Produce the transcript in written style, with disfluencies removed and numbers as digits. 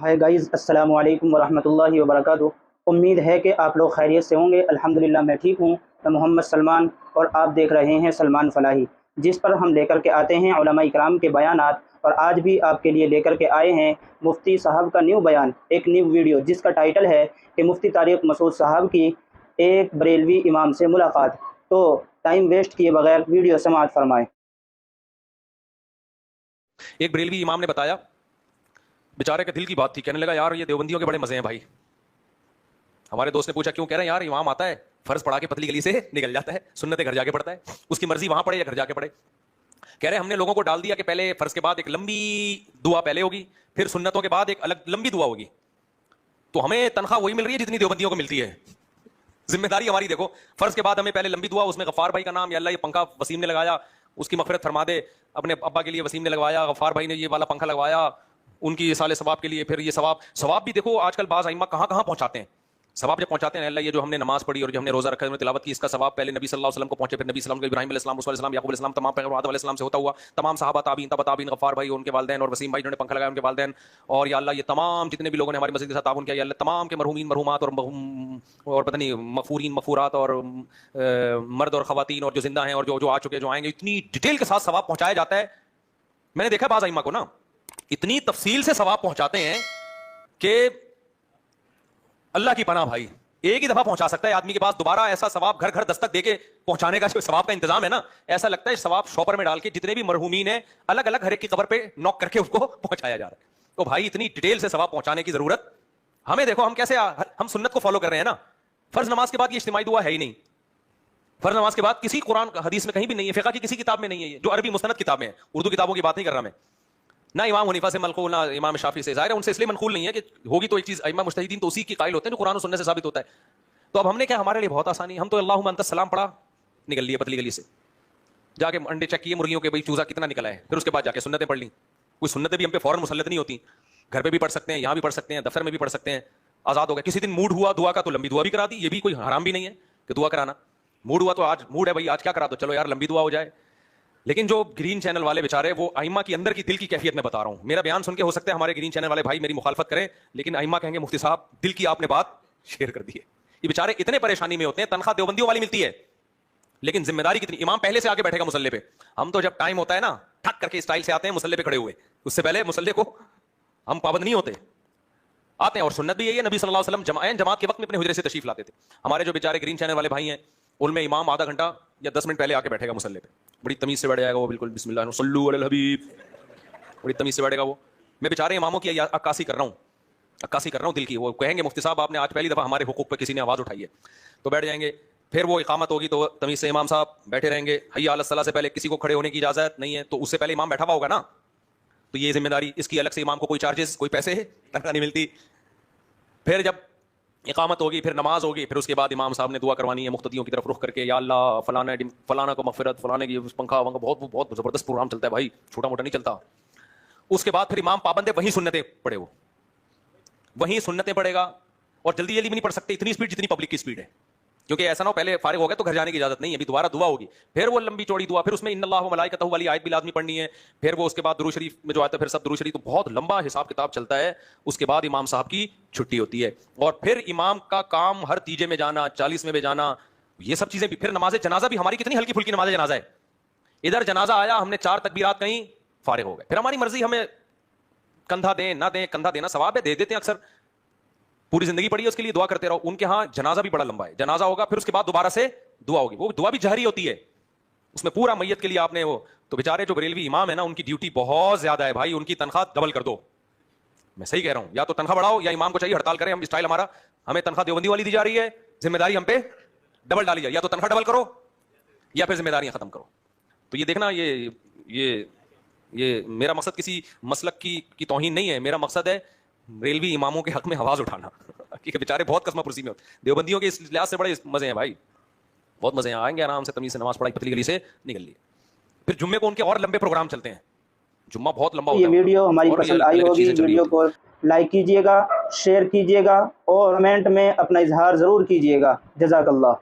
हाय guys, अस्सलाम वालेकुम वरहमतुल्लाहि वबरकातुहू। उम्मीद है कि आप लोग खैरियत से होंगे। अल्हम्दुलिल्लाह मैं ठीक हूँ। मैं मोहम्मद सलमान और आप देख रहे हैं सलमान फलाही, जिस पर हम लेकर के आते हैं उलमा इकराम के बयानात। और आज भी आपके लिए लेकर के आए हैं मुफ्ती साहब का न्यू बयान, एक न्यू वीडियो जिसका टाइटल है कि मुफ्ती तारिक मसूद साहब की एक बरेलवी इमाम से मुलाकात। तो टाइम वेस्ट किए बगैर वीडियो समाअत फरमाएँ। एक बरेलवी इमाम ने बताया, बेचारे के दिल की बात थी। कहने लगा, यार ये देवबंदियों के बड़े मजे हैं भाई। हमारे दोस्त ने पूछा, क्यों? कह रहे हैं, यार इमाम आता है, फर्ज पढ़ा के पतली गली से निकल जाता है, सुन्नतें घर जाके पढ़ता है, उसकी मर्जी वहां पढ़े या घर जाके पढ़े। कह रहे हमने लोगों को डाल दिया कि पहले फर्ज के बाद एक लंबी दुआ पहले होगी, फिर सुन्नतों के बाद एक अलग लंबी दुआ होगी। तो हमें तनख्वाह वही मिल रही है जितनी देवबंदियों को मिलती है। जिम्मेदारी हमारी देखो, फर्ज के बाद हमें पहले लंबी दुआ, उसमें गफ्फार भाई का नाम, या अल्लाह ये पंखा वसीम ने लगाया उसकी मगफिरत फरमा दे। अपने अब्बा के लिए वसीम ने लगवाया, गफ्फार भाई ने ये वाला पंखा लगवाया उनकी साले सवाब के लिए। फिर ये सवाब भी देखो आजकल बाज़ आइम्मा कहाँ कहाँ पहुंचाते हैं। सवाब जब पहुंचाते हैं, अल्लाह ये जो हमने नमाज पढ़ी और जो हमने रोजा रखा है, तिलावत की, इसका सवाब पहले नबी सल्लल्लाहु अलैहि वसल्लम को पहुंचे, फिर नबी सल्लल्लाहु अलैहि वसल्लम, इब्राहीम अलैहिस्सलाम, मूसा अलैहिस्सलाम, याकूब अलैहिस्सलाम, तमाम पैगंबर आदम अलैहिस्सलाम से होता हुआ तमाम सहाबा, ताबीन, तबा ताबीन, गफ्फार भाई उनके वालिदैन, और वसीम भाई जिन्होंने पंखा लगाया उनके वालिदैन, और या अल्लाह ये तमाम जितने भी लोगों ने हमारी मस्जिद के साथ ताउन किया, या अल्लाह तमाम के मरहूमीन मरहूमात और पता नहीं मगफूरीन मगफूरात और मर्द और खवातीन और जो जिंदा हैं और जो आ चुके जो आएंगे, इतनी डिटेल के साथ सवाब पहुंचाया जाता है। मैंने देखा बाज़ आइम्मा को ना इतनी तफसील से सवाब पहुंचाते हैं कि अल्लाह की पनाह भाई, एक ही दफा पहुंचा सकता है आदमी के पास, दोबारा ऐसा सवाब घर घर दस्तक देके पहुंचाने का जो सवाब का इंतजाम है ना, ऐसा लगता है सवाब शॉपर में डाल के जितने भी मरहूमीन है अलग अलग हर एक की कब्र पे नॉक करके उसको पहुंचाया जा रहा है। तो भाई इतनी डिटेल से सवाब पहुंचाने की जरूरत हमें, देखो हम कैसे हम सुन्नत को फॉलो कर रहे हैं ना। फर्ज नमाज के बाद ये इज्तिमाई दुआ है ही नहीं। फर्ज नमाज के बाद किसी कुरान हदीस में कहीं भी नहीं है, फिक़ह की किसी किताब में नहीं है, ये जो अरबी मुस्तनद किताब में है। उर्दू किताबों की बात नहीं कर रहा मैं, ना इमाम हनीफा से मनकूल, ना इमाम शाफी से। ज़ाहिर है उनसे इसलिए मनकूल नहीं है कि होगी तो एक चीज़, इमाम मुजतहिदीन तो उसी की कायल होते हैं जो कुरान और सुन्नत से साबित होता है। तो अब हमने क्या, हमारे लिए बहुत आसानी, हम तो अल्लाहुम्मा अंतस सलाम पढ़ा, निकल लिए पतली गली से, जाके अंडे चेक किए मुर्गियों के, भाई चूजा कितना निकला है, फिर उसके बाद जाके सुन्नतें पढ़ ली। कोई सुन्नतें भी हम पे फौरन मुसल्लत नहीं होती, घर पे भी पढ़ सकते हैं, यहाँ भी पढ़ सकते हैं, दफ्तर में भी पढ़ सकते हैं, आज़ाद हो गए। किसी दिन मूड हुआ दुआ का तो लंबी दुआ भी करा दी, ये भी कोई हराम भी नहीं है कि दुआ कराना। मूड हुआ तो आज मूड है भाई, आज क्या करा दो, चलो यार लंबी दुआ हो जाए। लेकिन जो ग्रीन चैनल वाले बेचारे, वो आइम्मा की अंदर की दिल की कैफियत में बता रहा हूँ। मेरा बयान सुन के हो सकता है हमारे ग्रीन चैनल वाले भाई मेरी मुखालफत करें, लेकिन आइम्मा कहेंगे मुफ्ती साहब दिल की आपने बात शेयर कर दी है। ये बेचारे इतने परेशानी में होते हैं, तनख्वाह देवबंदियों वाली मिलती है, लेकिन जिम्मेदारी कितनी। इमाम पहले से आगे बैठेगा मुसल्ले पे, हम तो जब टाइम होता है ना ठक करके स्टाइल से आते हैं मुसल्ले पे खड़े हुए, उससे पहले मुसल्ले को हम पाबंद नहीं होते, आते हैं। और सुन्नत भी यही है, नबी सल्लल्लाहु अलैहि वसल्लम जमात के वक्त में अपने हुजरे से तशरीफ लाते थे। हमारे जो बेचारे ग्रीन चैनल वाले भाई हैं, उनमें इमाम आधा घंटा या 10 मिनट पहले आके बैठेगा मुसल्ले पे, बड़ी तमीज से बैठ जाएगा वो, बिल्कुल बिस्मिल्लाह सल्लू अलल हबीब, बड़ी तमीज से बैठेगा वो। मैं बेचारे इमामों की अक्कासी कर रहा हूँ दिल की। वो कहेंगे मुफ्ती साहब आपने आज पहली दफा हमारे हुकूक पे किसी ने आवाज उठाई है, तो बैठ जाएंगे। फिर वो इकामत होगी तो तमीज से इमाम साहब बैठे रहेंगे। हय्या अला सलाह से पहले किसी को खड़े होने की इजाजत नहीं है, तो उससे पहले इमाम बैठा हुआ होगा ना, तो ये जिम्मेदारी इसकी अलग से, इमाम को कोई चार्जेस कोई पैसे है तनख्वाह नहीं मिलती। फिर जब इकामत होगी, फिर नमाज होगी, फिर उसके बाद इमाम साहब ने दुआ करवानी है मुख्तदियों की तरफ रुख करके, या अल्लाह फलाना को मगफिरत, फलाने की पंखा वंखा, बहुत जबरदस्त प्रोग्राम चलता है भाई, छोटा मोटा नहीं चलता। उसके बाद फिर इमाम पाबंद है, वहीं सुन्नतें पढ़े, वो वहीं सुन्नतें पढ़ेगा। और जल्दी जल्दी भी नहीं पढ़ सकते, इतनी स्पीड जितनी पब्लिक की स्पीड है, क्योंकि ऐसा ना हो पहले फारिग हो गया तो घर जाने की इजाजत नहीं है, अभी दोबारा दुआ होगी, फिर वो लंबी चौड़ी दुआ, फिर उसमें इन्नल्लाह व मलाइकतहु वाली आयत भी लाजमी पढ़नी है, फिर वो उसके बाद दुरूद शरीफ में जो आता है, फिर सब दुरूद शरीफ, तो बहुत लंबा हिसाब किताब चलता है। उसके बाद इमाम साहब की छुट्टी होती है, और फिर इमाम का काम हर तीजे में जाना, 40वें में जाना, ये सब चीजें भी। फिर नमाज जनाजा भी हमारी कितनी हल्की फुल्की नमाज जनाजा है, इधर जनाजा आया, हमने 4 तकबीरात कहीं, फारिग हो गए, फिर हमारी मर्जी, हमें कंधा दें ना दें, कंधा देना सवाब है, दे देते हैं अक्सर, पूरी जिंदगी पड़ी है उसके लिए, दुआ करते रहो। उनके यहाँ जनाजा भी बड़ा लंबा है, जनाजा होगा फिर उसके बाद दोबारा से दुआ होगी, वो दुआ भी जहरी होती है, उसमें पूरा मैयत के लिए आपने वो। तो बेचारे जो बरेलवी इमाम है ना, उनकी ड्यूटी बहुत ज्यादा है भाई, उनकी तनख्वाह डबल कर दो। मैं सही कह रहा हूं, या तो तनख्वाह बढ़ाओ, या इमाम को चाहिए हड़ताल करें, हम स्टाइल हमारा, हमें तनख्वाह देवबंदी वाली दी जा रही है, जिम्मेदारी हम पे डबल डाली जाए, या तो तनख्वाह डबल करो या फिर जिम्मेदारियां खत्म करो। तो ये देखना, ये मेरा मकसद किसी मसलक की तौहीन नहीं है, मेरा मकसद है रेलवी इमामों के हक में आवाज उठाना क्योंकि बेचारे बहुत कस्मा पुरसी में होते। देवबंदियों के इस लिहाज से बड़े मजे हैं भाई, बहुत मजे हैं, आएंगे आराम से तमीज से नमाज पढ़ाई, पतली गली से निकल लिए। फिर जुम्मे को उनके और लंबे प्रोग्राम चलते हैं, जुम्मा बहुत लंबा होता है। ये वीडियो हमारी पसंद आई होगी, वीडियो को लाइक कीजिएगा, शेयर कीजिएगा और कमेंट में अपना इजहार ज़रूर कीजिएगा। जज़ाकल्लाह।